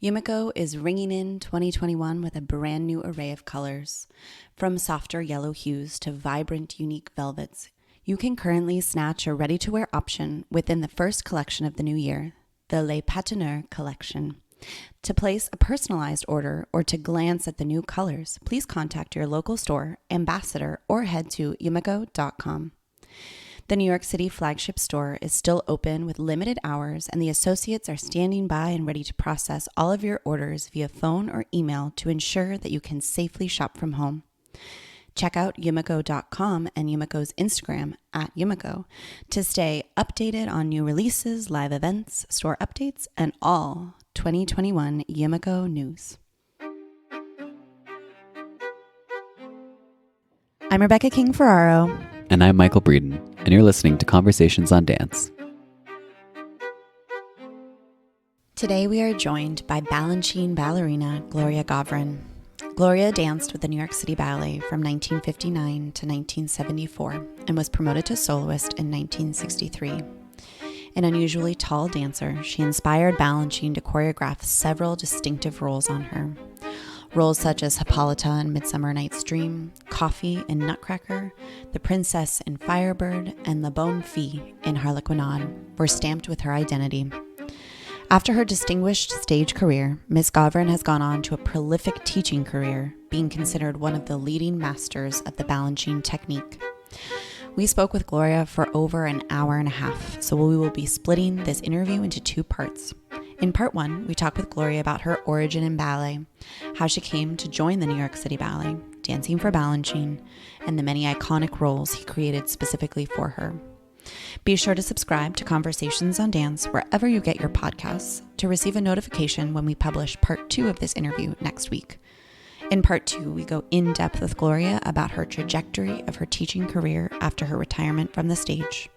Yumiko is ringing in 2021 with a brand new array of colors. From softer yellow hues to vibrant, unique velvets, you can currently snatch a ready-to-wear option within the first collection of the new year, the Les Patineurs collection. To place a personalized order or to glance at the new colors, please contact your local store, ambassador, or head to yumiko.com. The New York City flagship store is still open with limited hours, and the associates are standing by and ready to process all of your orders via phone or email to ensure that you can safely shop from home. Check out yumiko.com and Yumiko's Instagram @Yumiko to stay updated on new releases, live events, store updates, and all 2021 Yumiko news. I'm Rebecca King Ferraro. And I'm Michael Breeden, and you're listening to Conversations on Dance. Today we are joined by Balanchine Ballerina Gloria Govrin. Gloria danced with the New York City Ballet from 1959 to 1974 and was promoted to soloist in 1963. An unusually tall dancer, she inspired Balanchine to choreograph several distinctive roles on her. Roles such as Hippolyta in Midsummer Night's Dream, Coffee in Nutcracker, the Princess in Firebird, and the Bonne Fee in Harlequinade were stamped with her identity. After her distinguished stage career, Miss Govrin has gone on to a prolific teaching career, being considered one of the leading masters of the Balanchine Technique. We spoke with Gloria for over an hour and a half, so we will be splitting this interview into two parts. In part one, we talk with Gloria about her origin in ballet, how she came to join the New York City Ballet, dancing for Balanchine, and the many iconic roles he created specifically for her. Be sure to subscribe to Conversations on Dance wherever you get your podcasts to receive a notification when we publish part two of this interview next week. In part two, we go in depth with Gloria about her trajectory of her teaching career after her retirement from the stage.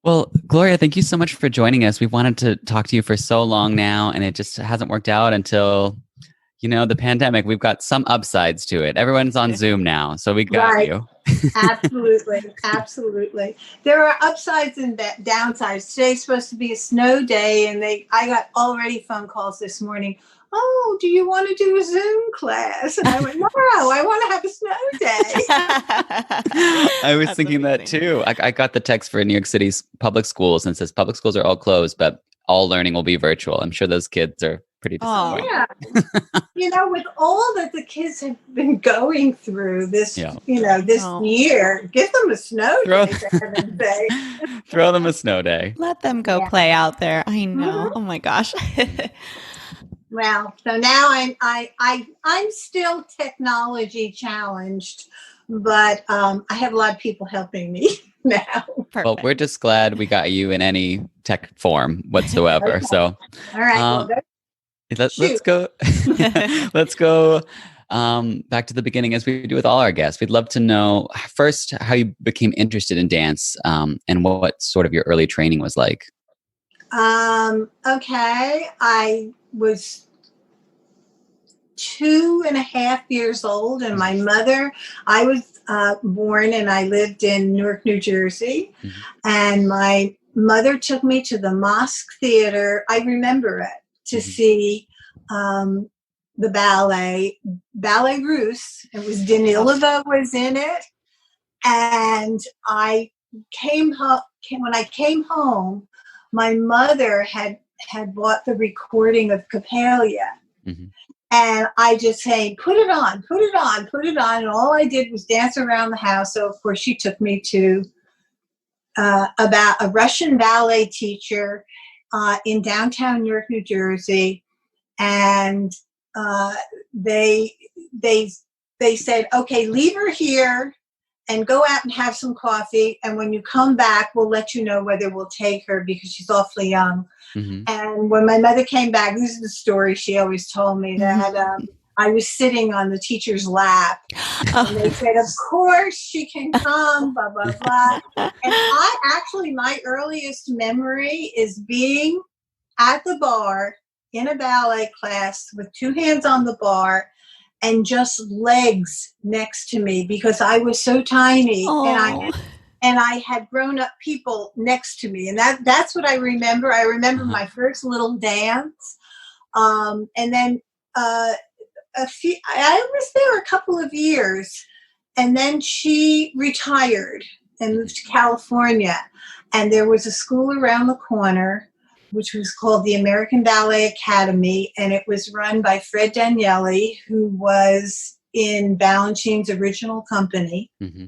Well, Gloria, thank you so much for joining us. We've wanted to talk to you for so long now, and it just hasn't worked out until, the pandemic. We've got some upsides to it. Everyone's on Zoom now, so we got you. Absolutely. Absolutely. There are upsides and downsides. Today's supposed to be a snow day, and I got already phone calls this morning. Oh, do you want to do a Zoom class? And I went, no, I want to have a snow day. I was thinking that too. I got the text for New York City's public schools, and it says public schools are all closed, but all learning will be virtual. I'm sure those kids are pretty disappointed. Yeah. With all that the kids have been going through this, year, give them a snow day, for heaven's sake. Throw them a snow day. Let them go play out there. I know. Mm-hmm. Oh my gosh. Well, so now I'm still technology challenged, but I have a lot of people helping me now. Perfect. Well, we're just glad we got you in any tech form whatsoever. Okay. So, all right, let's go. Let's go back to the beginning, as we do with all our guests. We'd love to know first how you became interested in dance, and what sort of your early training was like. Okay, I was 2.5 years old, and my mother, I was born and I lived in Newark, New Jersey, and my mother took me to the Mosque Theater. I remember it, to see the ballet Russe. It was Danilova was in it, and I came home. When I came home, my mother had bought the recording of Coppelia. And I just say, put it on. And all I did was dance around the house. So, of course, she took me to about a Russian ballet teacher in downtown Newark, New Jersey. And they said, okay, leave her here and go out and have some coffee. And when you come back, we'll let you know whether we'll take her, because she's awfully young. And when my mother came back, this is the story she always told me, that I was sitting on the teacher's lap. And they said, of course she can come, blah, blah, blah. And my earliest memory is being at the bar in a ballet class with two hands on the bar and just legs next to me, because I was so tiny. and I had grown up people next to me. And that's what I remember. I remember my first little dance. And then I was there a couple of years, and then she retired and moved to California. And there was a school around the corner, which was called the American Ballet Academy, and it was run by Fred Daniele, who was in Balanchine's original company. Mm-hmm.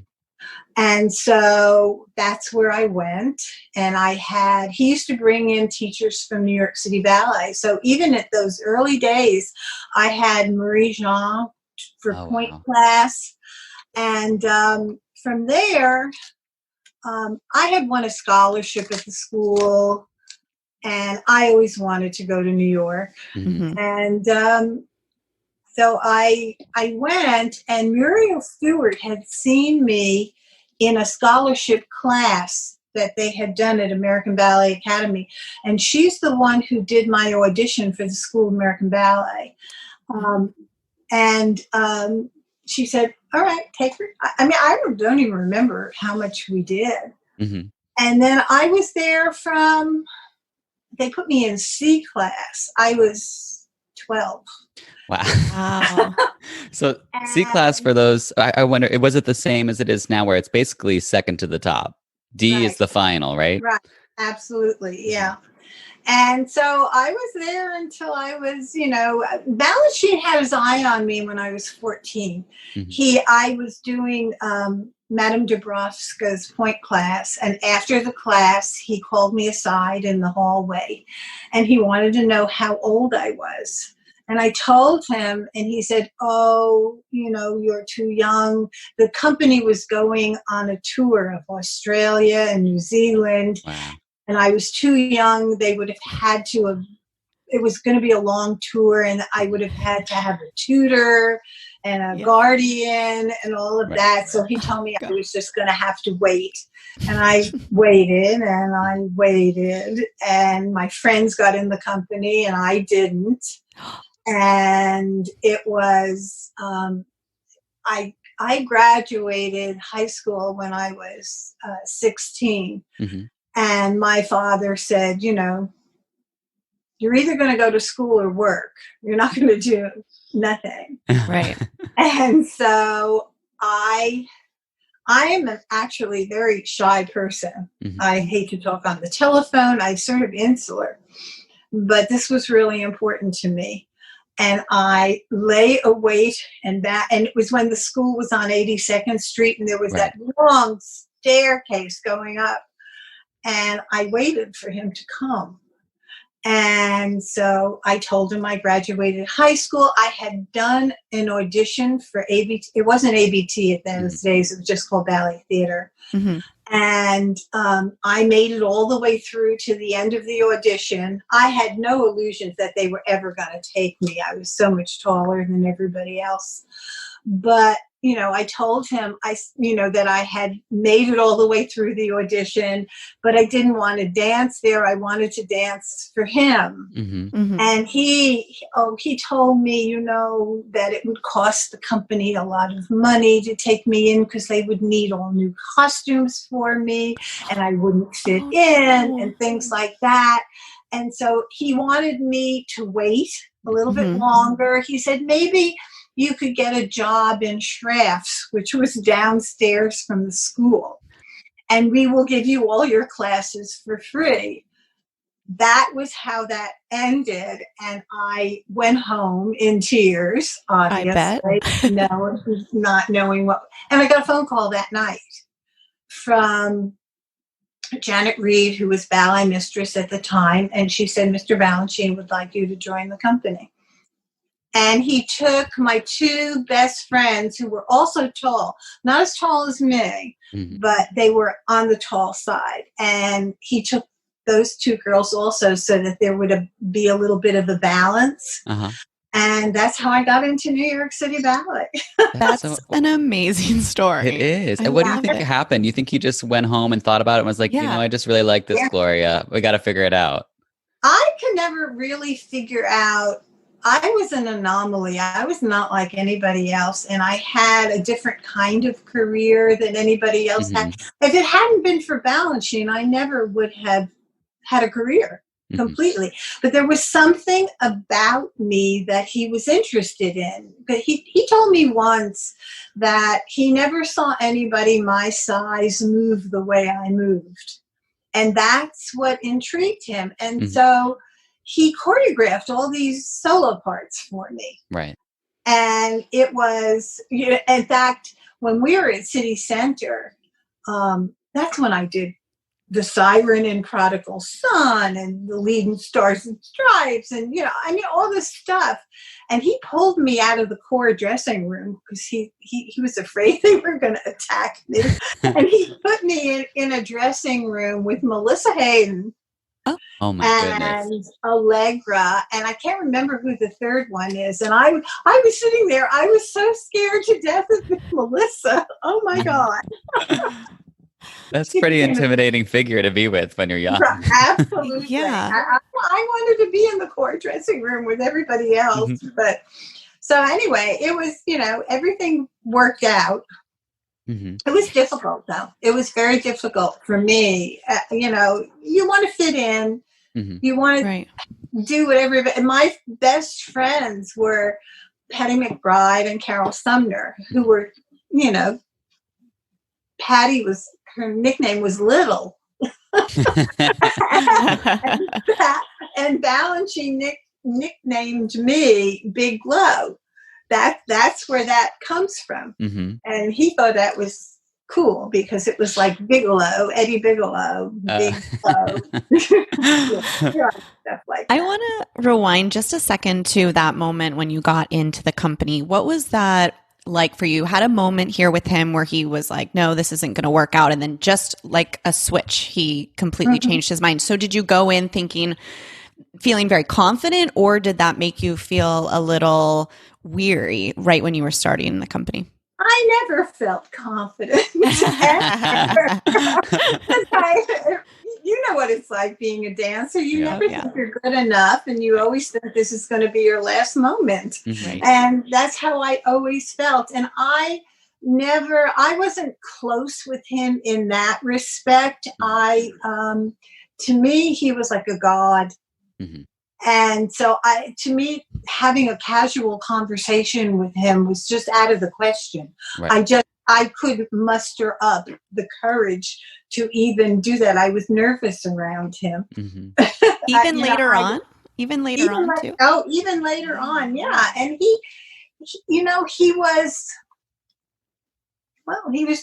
And so that's where I went. And he used to bring in teachers from New York City Ballet. So even at those early days, I had Marie Jean for point class. And from there, I had won a scholarship at the school, and I always wanted to go to New York. Mm-hmm. And so I went, and Muriel Stewart had seen me in a scholarship class that they had done at American Ballet Academy. And she's the one who did my audition for the School of American Ballet. She said, all right, take her. I mean, I don't even remember how much we did. Mm-hmm. And then I was there they put me in C class. I was 12. Wow. So C class, for those, I wonder, was it the same as it is now, where it's basically second to the top? D is the final, right? Right. Absolutely. Yeah. And so I was there until I was, Balanchine had his eye on me when I was 14. Mm-hmm. I was doing Madame Dubrovska's point class, and after the class, he called me aside in the hallway, and he wanted to know how old I was. And I told him, and he said, oh, you're too young. The company was going on a tour of Australia and New Zealand. Wow. And I was too young. They would have had to it was going to be a long tour, and I would have had to have a tutor and a guardian and all of that. So he told me I was just going to have to wait. And I waited and I waited, and my friends got in the company and I didn't. And it was, I graduated high school when I was 16. Mm-hmm. And my father said, you're either going to go to school or work. You're not going to do nothing. Right. And so I am actually a very shy person. Mm-hmm. I hate to talk on the telephone. I'm sort of insular. But this was really important to me. And I lay awake, and it was when the school was on 82nd Street, and there was that long staircase going up. And I waited for him to come. And so I told him I graduated high school. I had done an audition for ABT. It wasn't ABT at those days. It was just called Ballet Theater. Mm-hmm. And I made it all the way through to the end of the audition. I had no illusions that they were ever going to take me. I was so much taller than everybody else. But I told him that I had made it all the way through the audition, but I didn't want to dance there. I wanted to dance for him. Mm-hmm. Mm-hmm. And he told me, that it would cost the company a lot of money to take me in because they would need all new costumes for me and I wouldn't fit in and things like that. And so he wanted me to wait a little bit longer. He said, maybe you could get a job in Schrafft's, which was downstairs from the school, and we will give you all your classes for free. That was how that ended, and I went home in tears, obviously. I bet. Not knowing what. And I got a phone call that night from Janet Reed, who was ballet mistress at the time, and she said, Mr. Balanchine would like you to join the company. And he took my two best friends, who were also tall, not as tall as me, but they were on the tall side. And he took those two girls also so that there would be a little bit of a balance. Uh-huh. And that's how I got into New York City Ballet. That's an amazing story. It is. And what do you think happened? You think you just went home and thought about it and was like, I just really like this, Gloria. We got to figure it out. I can never really figure out I was an anomaly. I was not like anybody else, and I had a different kind of career than anybody else had. If it hadn't been for Balanchine, I never would have had a career completely. But there was something about me that he was interested in. But he told me once that he never saw anybody my size move the way I moved. And that's what intrigued him. And so he choreographed all these solo parts for me. Right. And it was, in fact, when we were at City Center, that's when I did the Siren and Prodigal Son and the Lead in Stars and Stripes and, all this stuff. And he pulled me out of the core dressing room because he was afraid they were going to attack me. And he put me in a dressing room with Melissa Hayden. Oh my and goodness. Allegra, and I can't remember who the third one is. And I was sitting there. I was so scared to death of Melissa. Oh my God. That's a pretty intimidating figure to be with when you're young. Absolutely. Yeah. I wanted to be in the core dressing room with everybody else. But so anyway, it was, everything worked out. It was difficult, though. It was very difficult for me. You want to fit in. You want to do what everybody. And my best friends were Patty McBride and Carol Sumner, who were, Patty her nickname was Little. and Balanchine nicknamed me Big Glow. That's where that comes from. And he thought that was cool because it was like Bigelow, Eddie Bigelow, Big Glow. Stuff like that. I want to rewind just a second to that moment when you got into the company. What was that like for you? Had a moment here with him where he was like, no, this isn't going to work out. And then just like a switch, he completely changed his mind. So did you go in feeling very confident, or did that make you feel a little weary right when you were starting the company? I never felt confident. You know what it's like being a dancer. You never think you're good enough, and you always think this is going to be your last moment. And that's how I always felt. And I wasn't close with him in that respect. To me, he was like a god. And so to me, having a casual conversation with him was just out of the question. I could muster up the courage to even do that. I was nervous around him. Even later on too. Oh, even later on. Yeah. And he was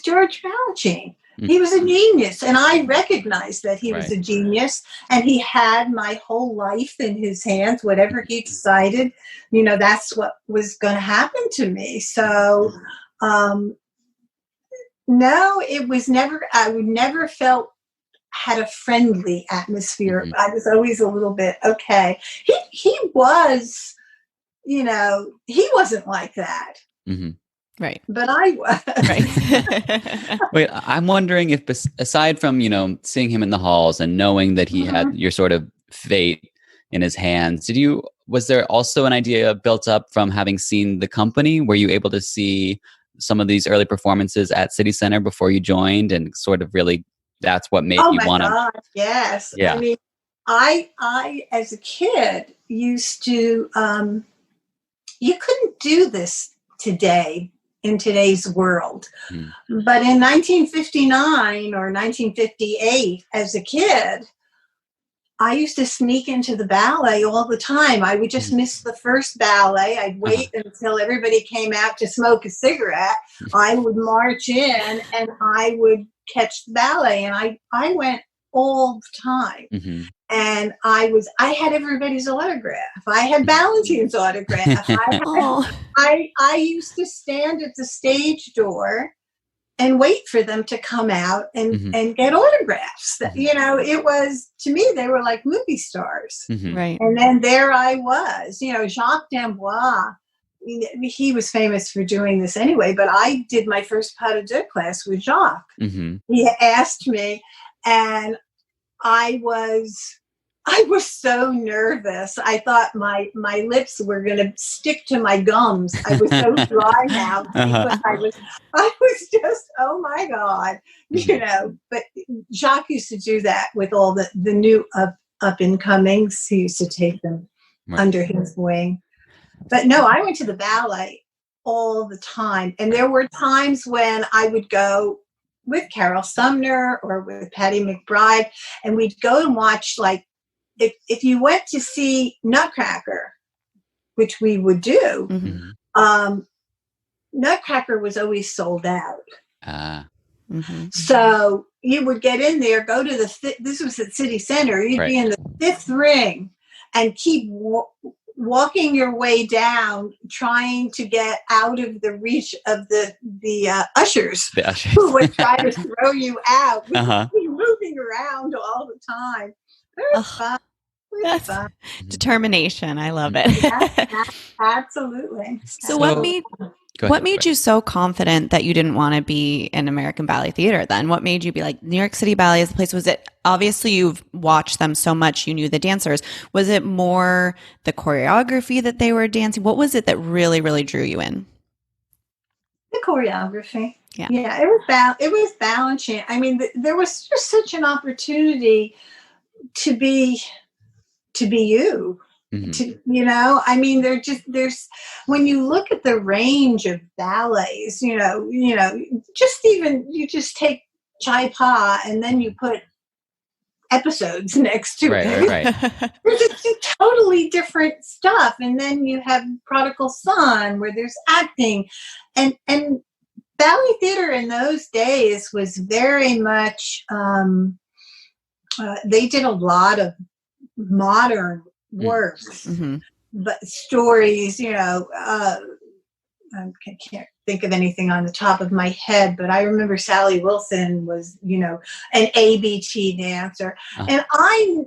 George Balanchine. He was a genius, and I recognized that he was a genius, and he had my whole life in his hands. Whatever he decided, that's what was going to happen to me. So, no, it was never, I would never had a friendly atmosphere. I was always a little bit, okay. He was, he wasn't like that. Right. But I was. Right. Wait, I'm wondering if aside from, seeing him in the halls and knowing that he had your sort of fate in his hands, was there also an idea built up from having seen the company? Were you able to see some of these early performances at City Center before you joined, and sort of really that's what made you want to? Oh my God, yes. Yeah. I mean, I as a kid used to, you couldn't do this today in today's world. But in 1959 or 1958, as a kid, I used to sneak into the ballet all the time. I would just miss the first ballet. I'd wait until everybody came out to smoke a cigarette. I would march in and I would catch the ballet. And I went all the time. And I had everybody's autograph. I had Balanchine's autograph. I used to stand at the stage door and wait for them to come out and get autographs. It was, to me, they were like movie stars. Right. And then there I was, Jacques D'Amboise. He was famous for doing this anyway, but I did my first pas de deux class with Jacques. He asked me, and I was I was so nervous. I thought my lips were going to stick to my gums. I was so dry now because I was just, oh my God, you know. But Jacques used to do that with all the new up and comings. He used to take them under his wing. But no, I went to the ballet all the time, and there were times when I would go with Carol Sumner or with Patty McBride, and we'd go and watch, like, if you went to see Nutcracker, which we would do, Nutcracker was always sold out. So you would get in there, go to this was at City Center, you'd be in the 5th ring and keep walking your way down, trying to get out of the reach of the ushers who would try to throw you out. You're moving around all the time. It was fun. That's determination. I love it. Absolutely. So what made you so confident that you didn't want to be in American Ballet Theater then? What made you be like, New York City Ballet is the place? Was it, obviously you've watched them so much, you knew the dancers. Was it more the choreography that they were dancing? What was it that really, really drew you in? The choreography. Yeah, it was Balanchine. I mean, there was just such an opportunity to be you. You know, I mean, there's when you look at the range of ballets, you know, you just take Chai Pa and then you put episodes next to it. Right. There's just totally different stuff. And then you have Prodigal Son, where there's acting, and ballet theater in those days was very much, they did a lot of modern works, but stories, you know, I can't think of anything on the top of my head, but I remember Sally Wilson was, you know, an ABT dancer. And I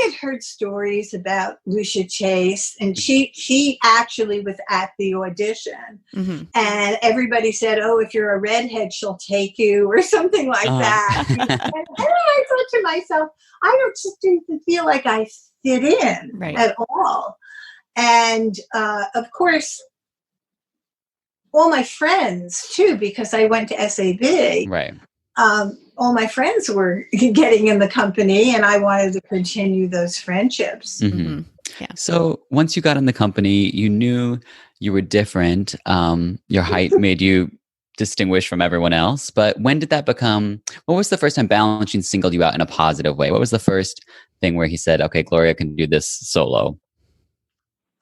had heard stories about Lucia Chase, and she actually was at the audition, and everybody said, oh, if you're a redhead, she'll take you, or something like that. And I thought to myself, I don't just feel like I fit in at all. And of course, all my friends too, because I went to SAB. All my friends were getting in the company, and I wanted to continue those friendships. So once you got in the company, you knew you were different. Your height made you distinguished from everyone else. But when did that become? What was the first time Balanchine singled you out in a positive way? What was the first thing where he said, "Okay, Gloria can do this solo"?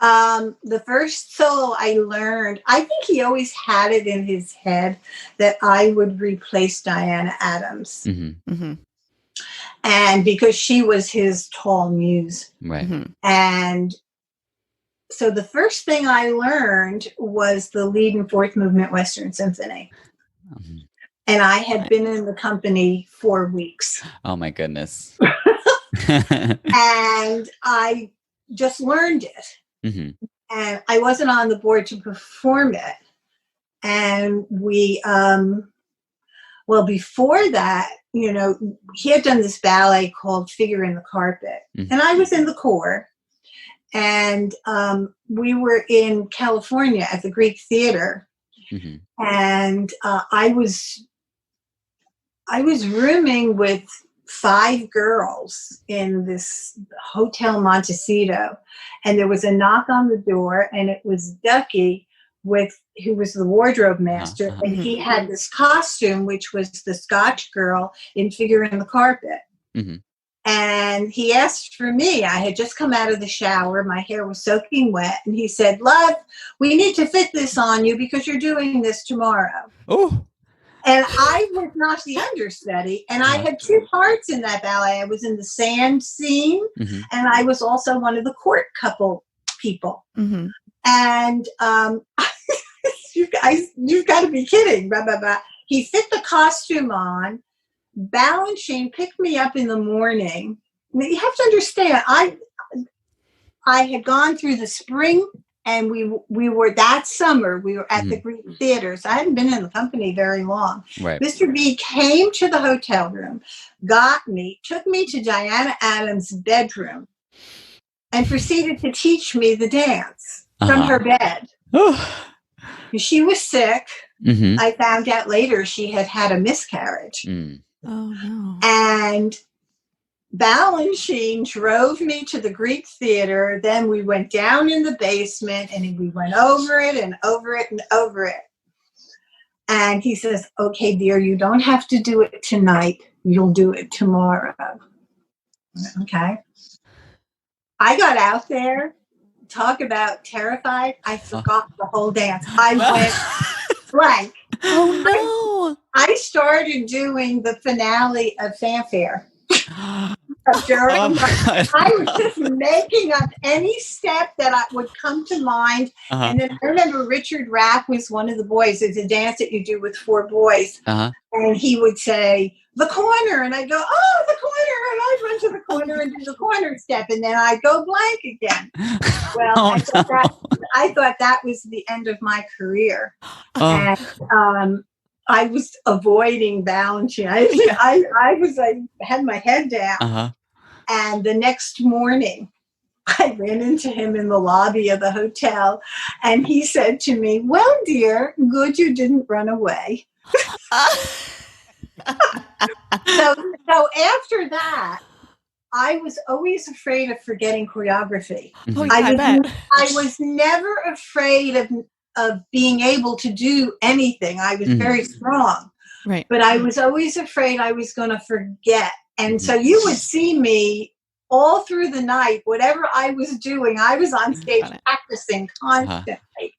The first solo I learned, I think he always had it in his head that I would replace Diana Adams. And because she was his tall muse. And so the first thing I learned was the lead and fourth movement Western Symphony. And I had been in the company 4 weeks. Oh my goodness. And I just learned it. And I wasn't on the board to perform it. And we, well, before that, you know, he had done this ballet called Figure in the Carpet. And I was in the corps. And we were in California at the Greek Theater. And I was rooming with 5 girls in this Hotel Montecito, and there was a knock on the door, and it was Ducky, who was the wardrobe master, and he had this costume, which was the Scotch girl in Figure in the Carpet. And he asked for me. I had just come out of the shower. My hair was soaking wet. And he said, "Love, we need to fit this on you because you're doing this tomorrow." Oh. And I was not the understudy. And I had 2 parts in that ballet. I was in the sand scene, and I was also one of the court couple people. And you've got to be kidding. Blah, blah, blah. He fit the costume on. Balanchine picked me up in the morning. You have to understand, I had gone through the spring and we were that summer, we were at the Greek Theater. So I hadn't been in the company very long. Right. Mr. B came to the hotel room, got me, took me to Diana Adams' bedroom, and proceeded to teach me the dance from her bed. She was sick. I found out later she had had a miscarriage. Oh, no. And Balanchine drove me to the Greek Theater. Then we went down in the basement and we went over it and over it and over it. And he says, okay, dear, you don't have to do it tonight. You'll do it tomorrow. Okay. I got out there. Talk about terrified. I forgot the whole dance. I went blank. Oh, no. I started doing the finale of Fanfare. I was just making up any step that would come to mind. And then I remember Richard Rapp was one of the boys. It's a dance that you do with 4 boys. And he would say, the corner. And I'd go, oh, the corner. And I'd run to the corner and do the corner step. And then I'd go blank again. Well, I thought that was the end of my career. And I was avoiding Balanchine. I had my head down. And the next morning, I ran into him in the lobby of the hotel. And he said to me, well, dear, good you didn't run away. So after that, I was always afraid of forgetting choreography. I was never afraid of being able to do anything. I was very strong. Right. But I was always afraid I was going to forget. And so you would see me all through the night, whatever I was doing, I was on stage practicing constantly.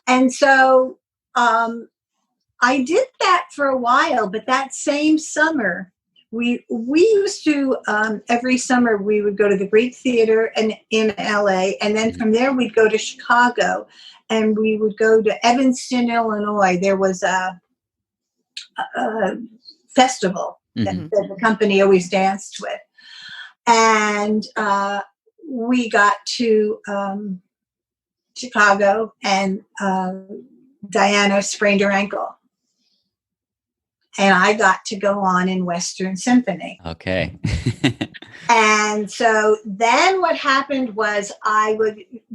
And so I did that for a while, but that same summer, we used to, every summer we would go to the Greek Theater in LA, and then from there we'd go to Chicago, and we would go to Evanston, Illinois. There was a festival that the company always danced with. And we got to Chicago, and Diana sprained her ankle. And I got to go on in Western Symphony. Okay. And so then what happened was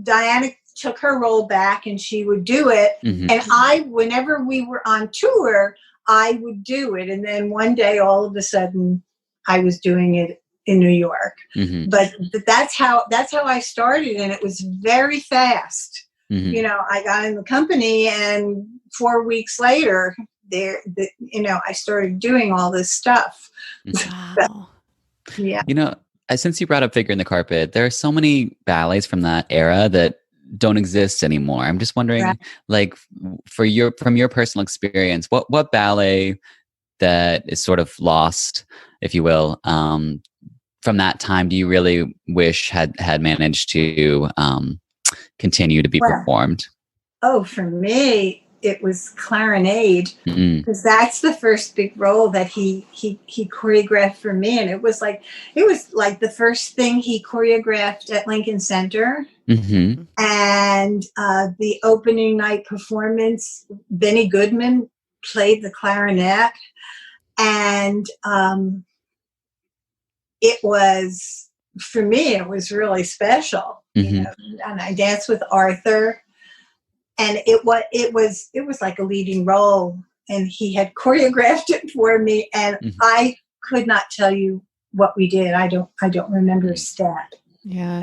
Diana took her role back and she would do it. And whenever we were on tour, I would do it. And then one day, all of a sudden, I was doing it in New York. But that's how I started. And it was very fast. You know, I got in the company, and 4 weeks later, I started doing all this stuff. Wow. Yeah. You know, since you brought up Figure in the Carpet, there are so many ballets from that era that don't exist anymore. I'm just wondering, like, from your personal experience, what ballet that is sort of lost, if you will, from that time do you really wish had managed to continue to be performed? Oh, for me, it was Clarinade, because that's the first big role that he choreographed for me, and it was like the first thing he choreographed at Lincoln Center. And the opening night performance, Benny Goodman played the clarinet, and it was, for me, it was really special. You know, and I danced with Arthur. And it was like a leading role, and he had choreographed it for me, and I could not tell you what we did. I don't remember a step. Yeah.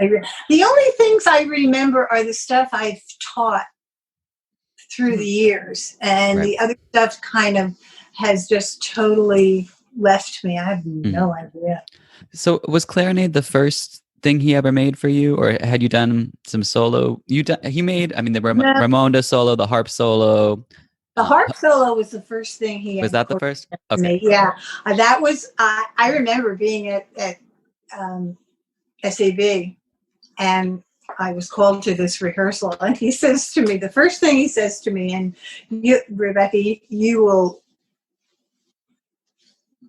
The only things I remember are the stuff I've taught through the years, and the other stuff kind of has just totally left me. I have no idea. So was Clarinade the first thing he ever made for you, or had you done some solo? He made, I mean, the Ramonda solo, the harp solo. The harp solo was the first thing he was. That the first? Okay. Made. Yeah, that was. I remember being at SAB, and I was called to this rehearsal, and he says to me, the first thing he says to me, and you, Rebecca, you will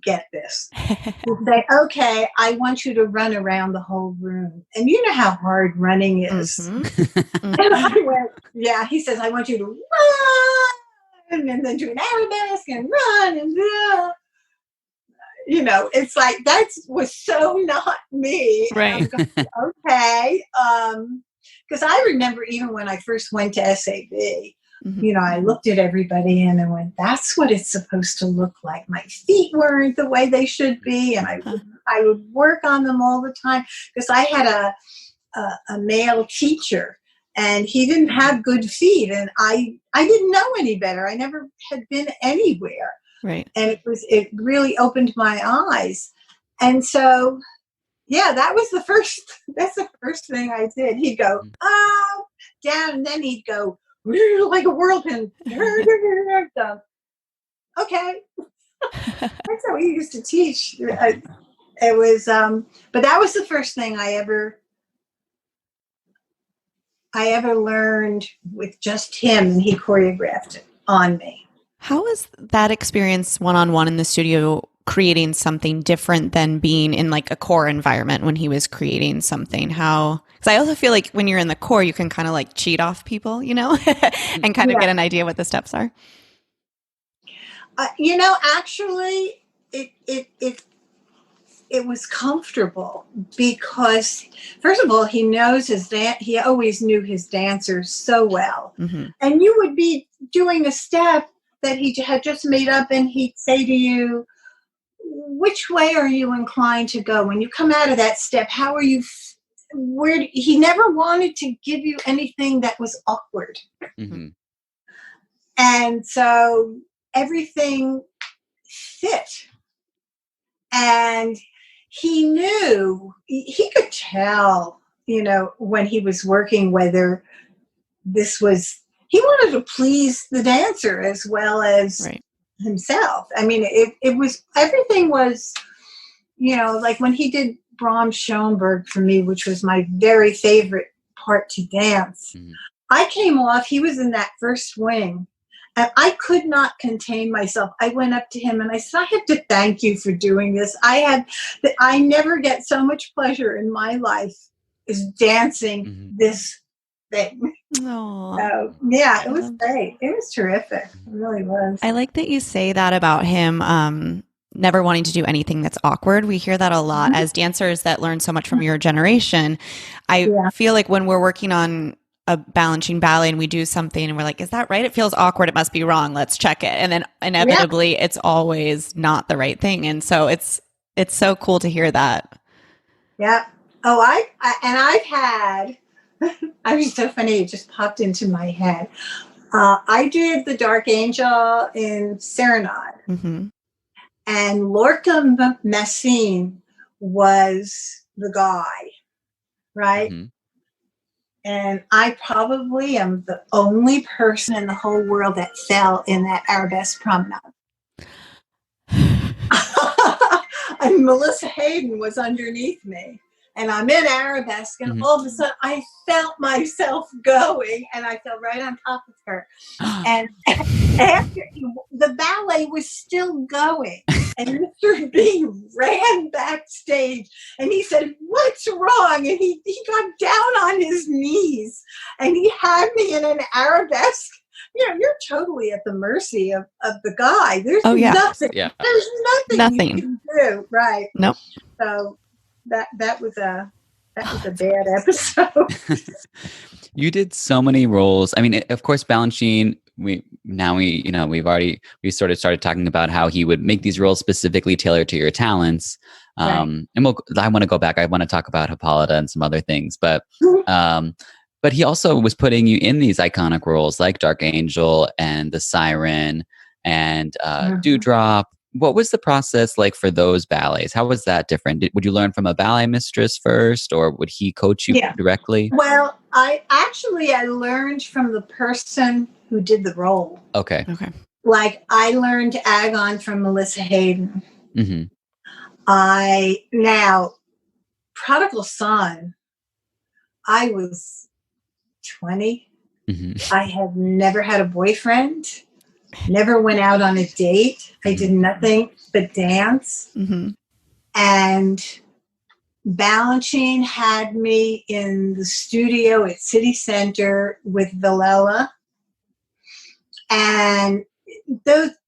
get this. He'd say, okay, I want you to run around the whole room. And you know how hard running is. Mm-hmm. And I went, yeah. He says, I want you to run and then do an arabesque and run and it's like that was so not me. Right. And I'm going, okay. Because I remember even when I first went to SAB, I looked at everybody and I went, that's what it's supposed to look like. My feet weren't the way they should be. And I would work on them all the time because I had a male teacher and he didn't have good feet. And I didn't know any better. I never had been anywhere. Right. And it really opened my eyes. And so, yeah, that's the first thing I did. He'd go, down, and then he'd go like a whirlwind. Okay. That's how we used to teach. It was, but that was the first thing I ever learned with just him, and he choreographed it on me. How was that experience one-on-one in the studio creating something different than being in like a core environment when he was creating something? Because I also feel like when you're in the core, you can kind of like cheat off people, and kind of get an idea what the steps are. Actually, it was comfortable because, first of all, he knows he always knew his dancers so well. Mm-hmm. And you would be doing a step that he had just made up and he'd say to you, which way are you inclined to go? When you come out of that step, how are you? He never wanted to give you anything that was awkward. Mm-hmm. And so everything fit. And he knew, he could tell, when he was working, whether he wanted to please the dancer as well as himself. I mean, it was, everything was, like when he did Brahms Schoenberg for me, which was my very favorite part to dance. Mm-hmm. I came off, he was in that first swing, and I could not contain myself. I went up to him and I said, I have to thank you for doing this. I never get so much pleasure in my life as dancing this thing. So, yeah, it was great. It was terrific. It really was. I like that you say that about him never wanting to do anything that's awkward. We hear that a lot as dancers that learn so much from your generation. I feel like when we're working on a Balanchine ballet and we do something and we're like, is that right? It feels awkward. It must be wrong. Let's check it. And then inevitably it's always not the right thing. And so it's so cool to hear that. Yeah. Oh, I've had, I was so funny. It just popped into my head. I did the Dark Angel in Serenade. Mm-hmm. And Lorca Messine was the guy, right? Mm-hmm. And I probably am the only person in the whole world that fell in that arabesque promenade. And Melissa Hayden was underneath me. And I'm in arabesque, and all of a sudden I felt myself going, and I fell right on top of her. And after the ballet was still going, and Mr. B ran backstage, and he said, "What's wrong?" And he got down on his knees, and he had me in an arabesque. You're totally at the mercy of the guy. There's nothing. Yeah. There's nothing you can do, right? Nope. So. That was a bad episode. You did so many roles. I mean, of course, Balanchine. We sort of started talking about how he would make these roles specifically tailored to your talents. Right. And I want to go back. I want to talk about Hippolyta and some other things, but he also was putting you in these iconic roles like Dark Angel and the Siren and Dewdrop. What was the process like for those ballets? How was that different? Would you learn from a ballet mistress first, or would he coach you directly? Well, I learned from the person who did the role. Okay. Like I learned Agon from Melissa Hayden. Mm-hmm. Prodigal Son, I was 20. Mm-hmm. I had never had a boyfriend. never went out on a date. I did nothing but dance. Mm-hmm. And Balanchine had me in the studio at City Center with Villela. And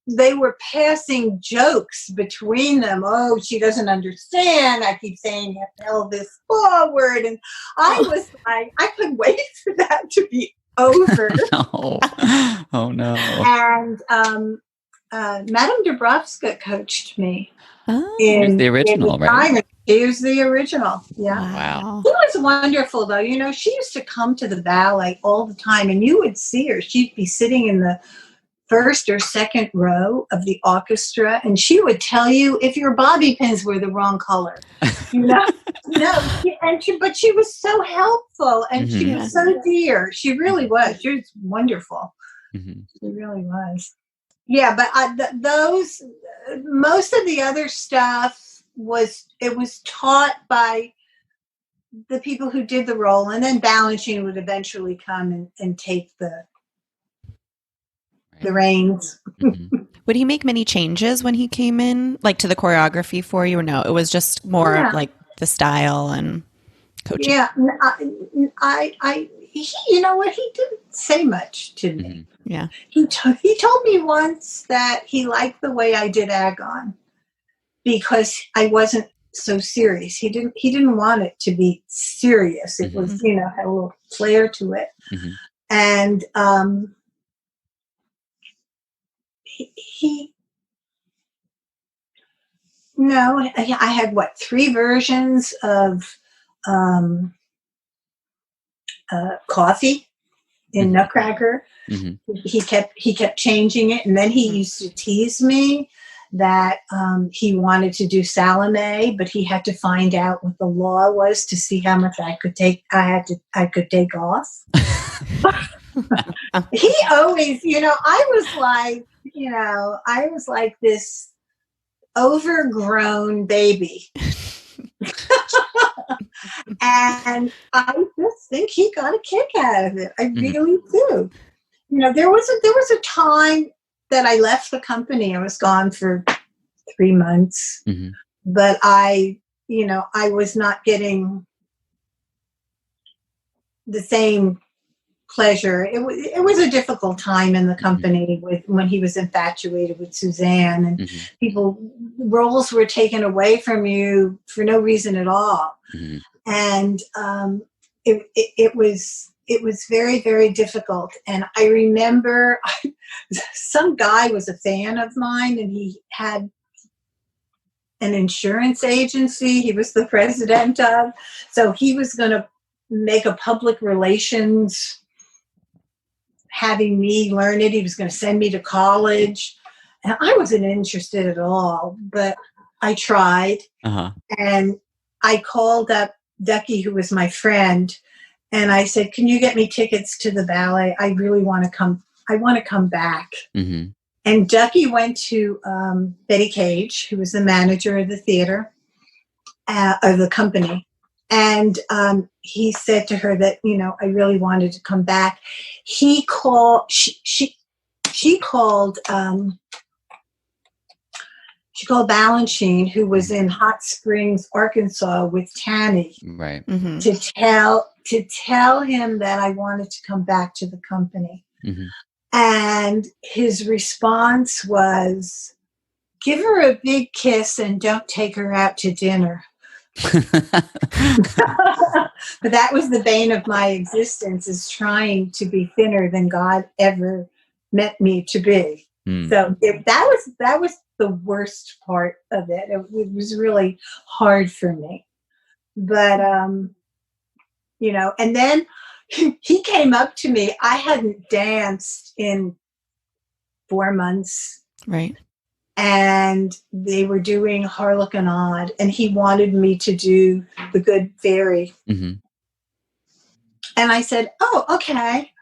they were passing jokes between them. Oh, she doesn't understand. I keep saying pelvis forward. And I was like, I couldn't wait for that to be over. No. Oh, no. And Madame Dubrovska coached me. Oh. Here's the original, right? Here's the original. Yeah. Wow. She was wonderful, though. You know, she used to come to the ballet all the time, and you would see her. She'd be sitting in the first or second row of the orchestra, and she would tell you if your bobby pins were the wrong color. You know, but she was so helpful, and she was so dear. She really was. She was wonderful. Mm-hmm. She really was. Yeah, but most of the other stuff was taught by the people who did the role, and then Balanchine would eventually come and take the reins. Mm-hmm. Would he make many changes when he came in, like to the choreography for you, or no? It was just more like the style and coaching. Yeah, you know what? He didn't say much to me. Mm-hmm. Yeah, he told me once that he liked the way I did Agon because I wasn't so serious. He didn't want it to be serious. It was, you know, had a little flair to it, and I had 3 versions of coffee in Nutcracker. Mm-hmm. He kept changing it, and then he used to tease me that he wanted to do Salome, but he had to find out what the law was to see how much I could take off. He always, you know, I was like this overgrown baby. And I just think he got a kick out of it. I really do. You know, there was a time that I left the company. I was gone for 3 months, but I was not getting the same pleasure. It was a difficult time in the company when he was infatuated with Suzanne, and roles were taken away from you for no reason at all. And it was very, very difficult. And I remember some guy was a fan of mine, and he had an insurance agency he was the president of. So he was going to make a public relations, having me learn it. He was going to send me to college. And I wasn't interested at all, but I tried. And I called up Ducky, who was my friend, and I said, "Can you get me tickets to the ballet? I really want to come. I want to come back." And Ducky went to Betty Cage, who was the manager of the theater, of the company. And he said to her that, you know, I really wanted to come back. She called Balanchine, who was in Hot Springs, Arkansas, with Tanny, right, to tell him that I wanted to come back to the company. And his response was, "Give her a big kiss and don't take her out to dinner." But that was the bane of my existence, is trying to be thinner than God ever meant me to be. So that was the worst part of it. It was really hard for me. But, you know, and then he came up to me. I hadn't danced in 4 months. Right. And they were doing Harlequinade, and he wanted me to do The Good Fairy. And I said, "Oh, okay."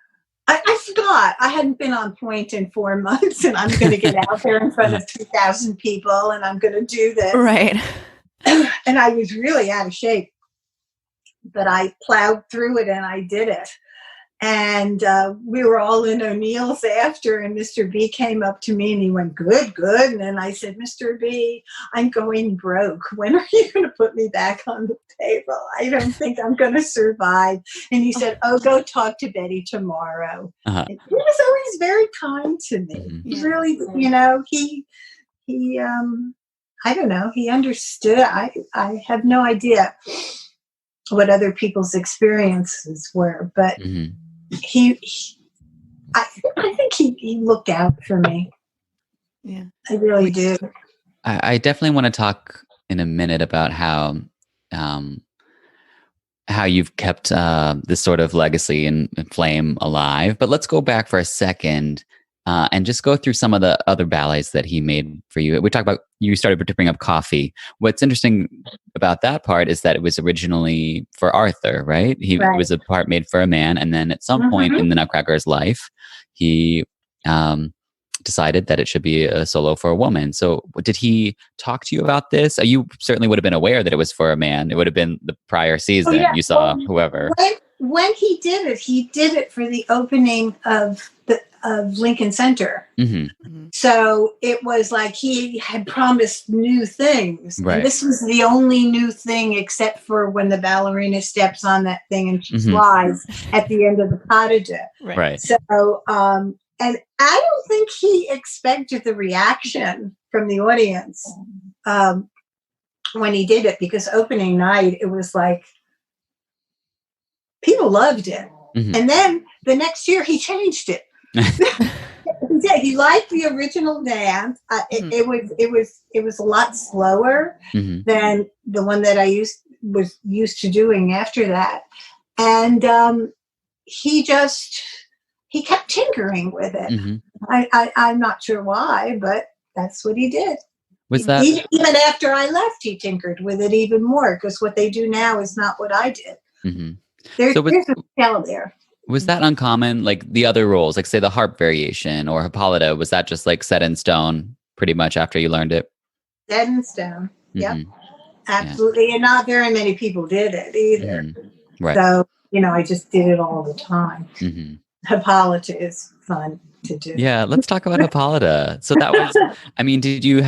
I forgot. I hadn't been on point in 4 months, and I'm going to get out there in front of 2,000 people, and I'm going to do this. Right. And I was really out of shape, but I plowed through it, and I did it. And we were all in O'Neill's after, and Mr. B came up to me and he went, good, good. And then I said, Mr. B, I'm going broke. When are you going to put me back on the table? I don't think I'm going to survive. And he said, oh, go talk to Betty tomorrow. And he was always very kind to me. Mm-hmm. He really, he I don't know, he understood. I have no idea what other people's experiences were, but I think he looked out for me. Yeah, I really do. I definitely want to talk in a minute about how you've kept this sort of legacy and flame alive. But let's go back for a second and just go through some of the other ballets that he made for you. We talked about, you started to bring up Coffee. What's interesting about that part is that it was originally for Arthur, right? It was a part made for a man. And then at some point in the Nutcracker's life, he decided that it should be a solo for a woman. So did he talk to you about this? You certainly would have been aware that it was for a man. It would have been the prior season. You saw whoever. When he did it for the opening of Lincoln Center. So it was like he had promised new things. Right. And this was the only new thing, except for when the ballerina steps on that thing and she flies at the end of the pas de deux. Right. So, and I don't think he expected the reaction from the audience when he did it, because opening night, it was like, people loved it. And then the next year he changed it. He liked the original dance. It was a lot slower than the one that I was used to doing after that. And he kept tinkering with it. I'm not sure why, but that's what he did. Was that even after I left, he tinkered with it even more, because what they do now is not what I did. There's a scale there. Was that uncommon? Like the other roles, like say the harp variation or Hippolyta, was that just like set in stone pretty much after you learned it? Set in stone. Yep. Absolutely. Yeah. And not very many people did it either. Right. So, I just did it all the time. Hippolyta is fun to do. Yeah. Let's talk about Hippolyta. So that was, did you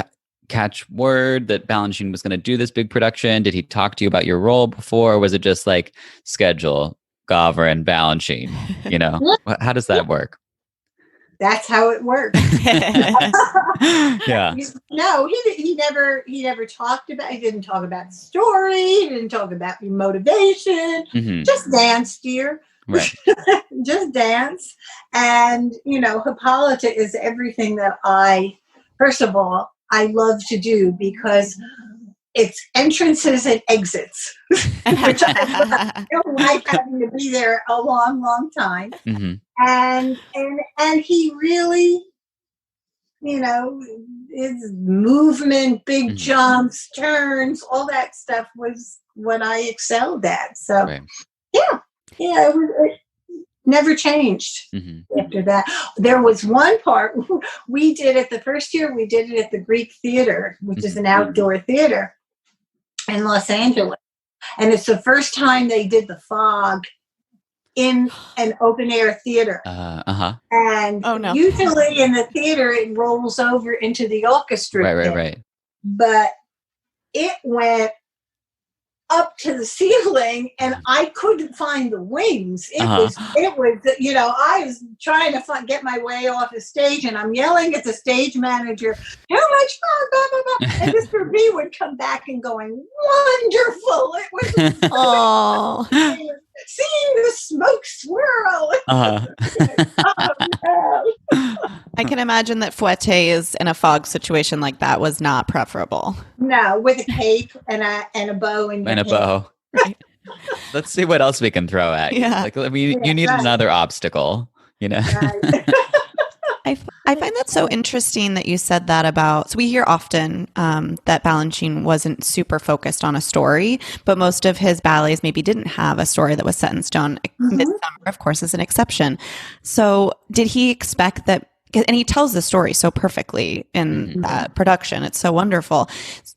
catch word that Balanchine was going to do this big production? Did he talk to you about your role before? Or was it just like schedule? Govrin, Balanchine, how does that work? That's how it works. Yeah. No, he never talked about. He didn't talk about story. He didn't talk about motivation. Just dance, dear. Right. Just dance, and Hippolyta is everything that first of all, I love to do, because it's entrances and exits, which I don't like having to be there a long, long time. And he really, his movement, big jumps, turns, all that stuff was what I excelled at. So, it never changed after that. There was one part we did it the first year. We did it at the Greek Theater, which is an outdoor theater in Los Angeles, and it's the first time they did the fog in an open air theater. And usually in the theater it rolls over into the orchestra. Right. But it went up to the ceiling, and I couldn't find the wings. It was, I was trying to get my way off the stage, and I'm yelling at the stage manager, "Too much fun!" Blah, blah, blah. And Mr. B would come back and going, "Wonderful! It was seeing the smoke swirl." I can imagine that fouettes in a fog situation like that was not preferable. No, with a cape and a bow and a bow. Right. Let's see what else we can throw at you. Yeah. You need another obstacle, Right. I find that so interesting that you said that about, so we hear often that Balanchine wasn't super focused on a story, but most of his ballets maybe didn't have a story that was set in stone. Midsummer, of course, is an exception. So did he expect that, and he tells the story so perfectly in that production. It's so wonderful.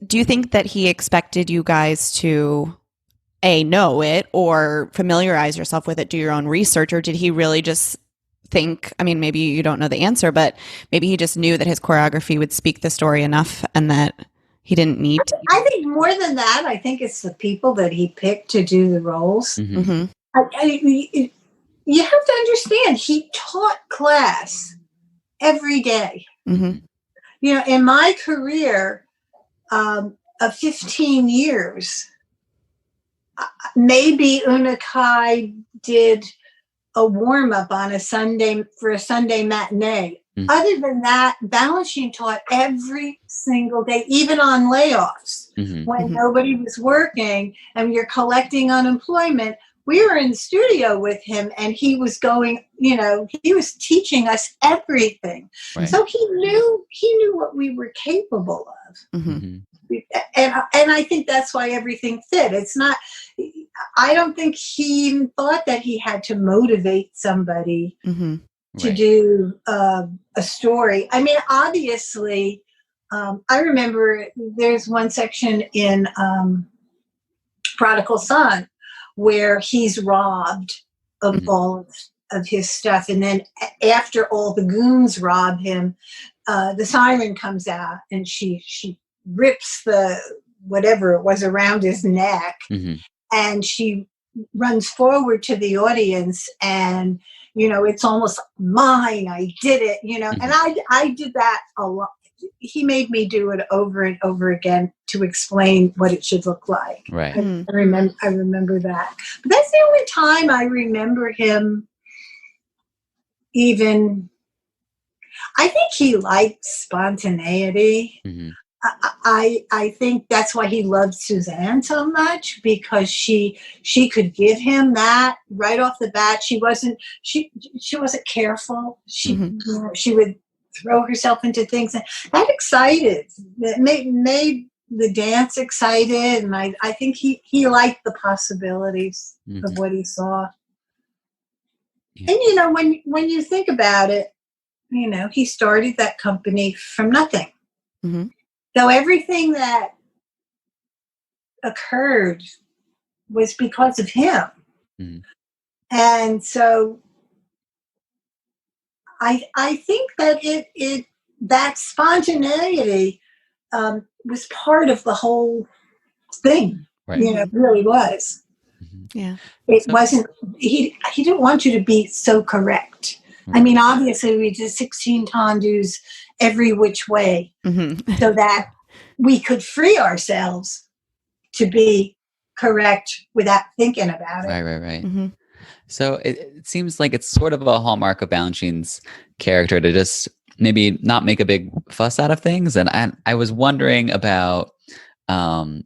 Do you think that he expected you guys to know it or familiarize yourself with it, do your own research, or did he really just think, I mean, maybe you don't know the answer, but maybe he just knew that his choreography would speak the story enough and that he didn't need to? I think more than that, I think it's the people that he picked to do the roles. Mm-hmm. You have to understand, he taught class every day. Mm-hmm. You know, in my career of 15 years, maybe Unakai did a warm-up on a Sunday for a Sunday matinee. Mm-hmm. Other than that, Balanchine taught every single day, even on layoffs, mm-hmm. when mm-hmm. nobody was working and you're collecting unemployment. We were in the studio with him and he was going, you know, he was teaching us everything. Right. So he knew what we were capable of. Mm-hmm. And I think that's why everything fit. It's not, I don't think he even thought that he had to motivate somebody mm-hmm. to do a story. I mean, obviously, I remember there's one section in Prodigal Son where he's robbed of mm-hmm. all of his stuff. And then after all the goons rob him, the siren comes out and she rips the whatever it was around his neck, mm-hmm. and she runs forward to the audience and, you know, it's almost mine, I did it, you know, mm-hmm. and I did that a lot. He made me do it over and over again to explain what it should look like. Right. I remember that. But that's the only time I remember him even, I think he liked spontaneity. Mm-hmm. I think that's why he loved Suzanne so much, because she could give him that right off the bat. She wasn't careful. Mm-hmm. You know, she would throw herself into things, and that excited. It made the dance excited, and I think he liked the possibilities mm-hmm. of what he saw. Yeah. And you know, when you think about it, you know, he started that company from nothing. Mm-hmm. So everything that occurred was because of him. Mm-hmm. And so I think that that spontaneity was part of the whole thing. Right. You know, it really was. Mm-hmm. Yeah. It wasn't, he didn't want you to be so correct. Right. I mean, obviously we did 16 tendus every which way, mm-hmm. so that we could free ourselves to be correct without thinking about it. Right. Mm-hmm. So it seems like it's sort of a hallmark of Balanchine's character to just maybe not make a big fuss out of things. And I was wondering about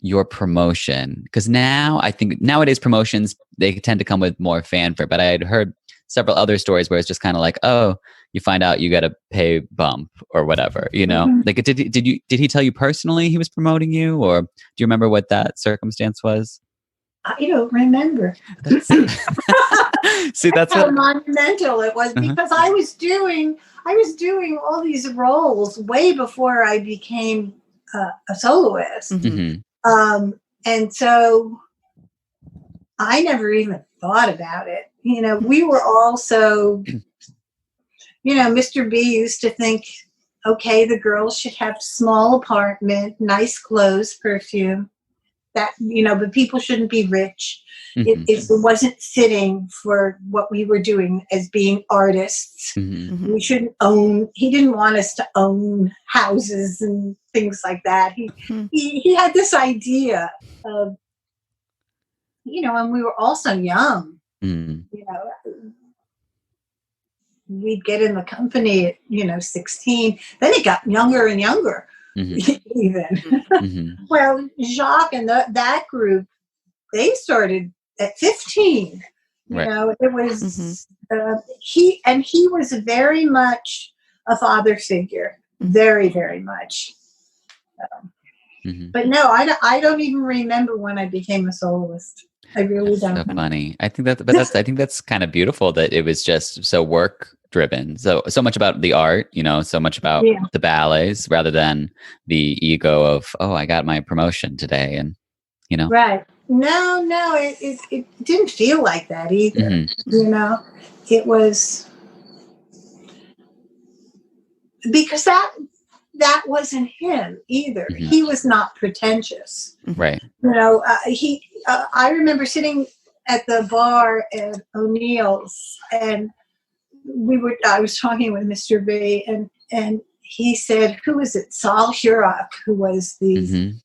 your promotion, because now I think nowadays promotions, they tend to come with more fanfare, but I had heard several other stories where it's just kind of like, oh, you find out you got to pay bump or whatever, you know. Mm-hmm. Like, did he tell you personally he was promoting you, or do you remember what that circumstance was? I don't remember. See, that's how monumental it was, because uh-huh. I was doing all these roles way before I became a soloist, mm-hmm. And so I never even thought about it. You know, we were also, you know, Mr. B used to think, okay, the girls should have small apartment, nice clothes, perfume, that, you know, but people shouldn't be rich. Mm-hmm. It wasn't fitting for what we were doing as being artists. Mm-hmm. We shouldn't he didn't want us to own houses and things like that. He had this idea of, you know, and we were also young. Mm. You know, we'd get in the company at, you know, 16. Then it got younger and younger, mm-hmm. even. Mm-hmm. Well, Jacques and that group, they started at 15. You right. know, it was mm-hmm. He was very much a father figure, very, very much. Mm-hmm. But no, I don't even remember when I became a soloist. I really don't. So funny. I think that's kind of beautiful that it was just so work driven. So much about the art, you know, so much about the ballets rather than the ego of, oh, I got my promotion today, and you know. Right. No, it didn't feel like that either. Mm-hmm. You know, it was because that wasn't him either. Mm-hmm. He was not pretentious. Right. You know, I remember sitting at the bar at O'Neill's, and I was talking with Mr. B, and he said, who was it? Saul Hurok, who was the, Mm-hmm.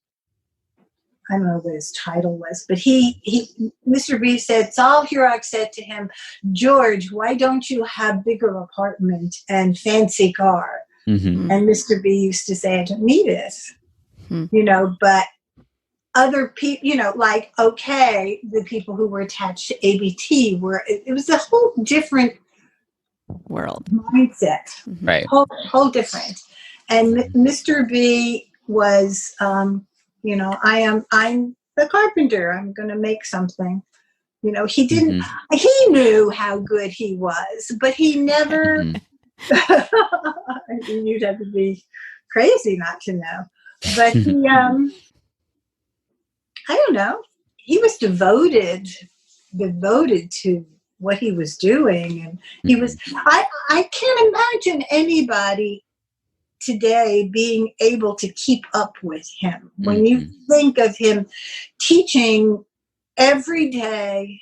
I don't know what his title was, but Mr. B said, Saul Hurok said to him, George, why don't you have bigger apartment and fancy car? Mm-hmm. And Mr. B used to say, I don't need it, you know, but other people, you know, like, okay, the people who were attached to ABT it was a whole different world mindset, right? Whole different. And Mr. B was, you know, I'm the carpenter. I'm going to make something. You know, he didn't. He knew how good he was, but he never. You'd have to be crazy not to know. But he, I don't know. He was devoted to what he was doing, and he was. I can't imagine anybody today being able to keep up with him. When you think of him teaching every day,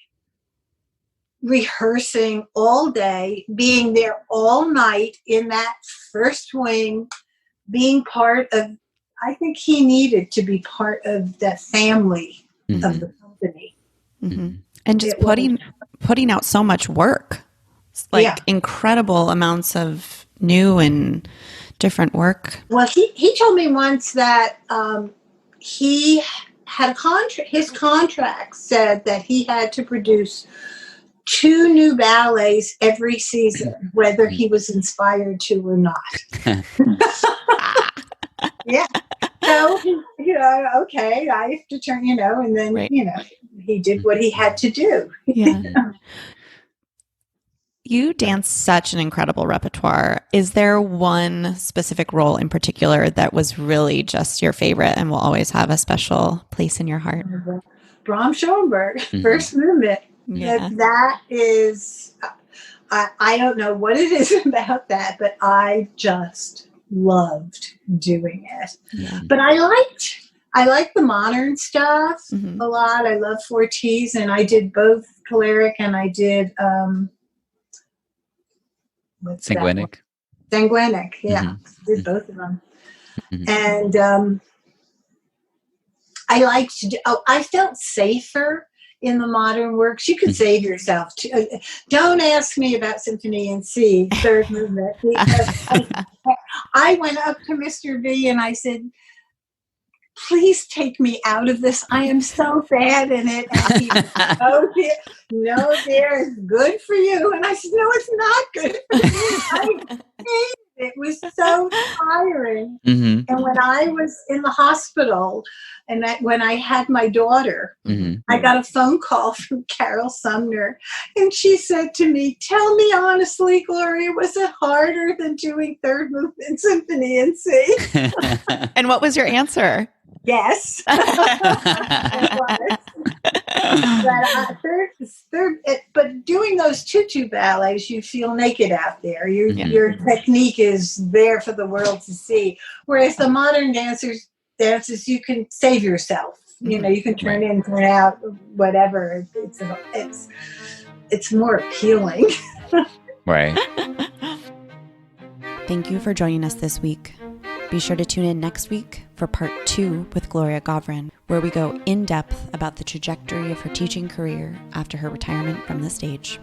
rehearsing all day, being there all night in that first wing, being part of, I think he needed to be part of the family of the company. And just putting out so much work, like incredible amounts of new and different work. Well, he told me once that he had a contract. His contract said that he had to produce 2 new ballets every season, whether he was inspired to or not. Yeah. So, you know, okay, I have to turn, you know, and then, you know, he did what he had to do. Yeah. You dance such an incredible repertoire. Is there one specific role in particular that was really just your favorite and will always have a special place in your heart? Brahms Schoenberg, first movement. Yeah. That is, I don't know what it is about that, but I just loved doing it. Yeah. But I liked the modern stuff a lot. I love Fortis, and I did both Choleric and I did Sanguinic. Sanguinic, yeah. Did both of them. And I liked to do, I felt safer in the modern works. You could save yourself. Don't ask me about Symphony in C, third movement, because I went up to Mr. B and I said, please take me out of this. I am so bad in it. And he said, no, dear, it's good for you. And I said, no, it's not good for me. I hated it. It was so tiring. And when I was in the hospital, and when I had my daughter, I got a phone call from Carol Sumner, and she said to me, tell me honestly, Gloria, was it harder than doing third movement Symphony in C? And what was your answer? Yes. But doing those tutu ballets, you feel naked out there. Your technique is there for the world to see. Whereas the modern dances, you can save yourself. You know, you can turn in, turn out, whatever. It's more appealing. Right. Thank you for joining us this week. Be sure to tune in next week for part 2 with Gloria Govrin, where we go in depth about the trajectory of her teaching career after her retirement from the stage.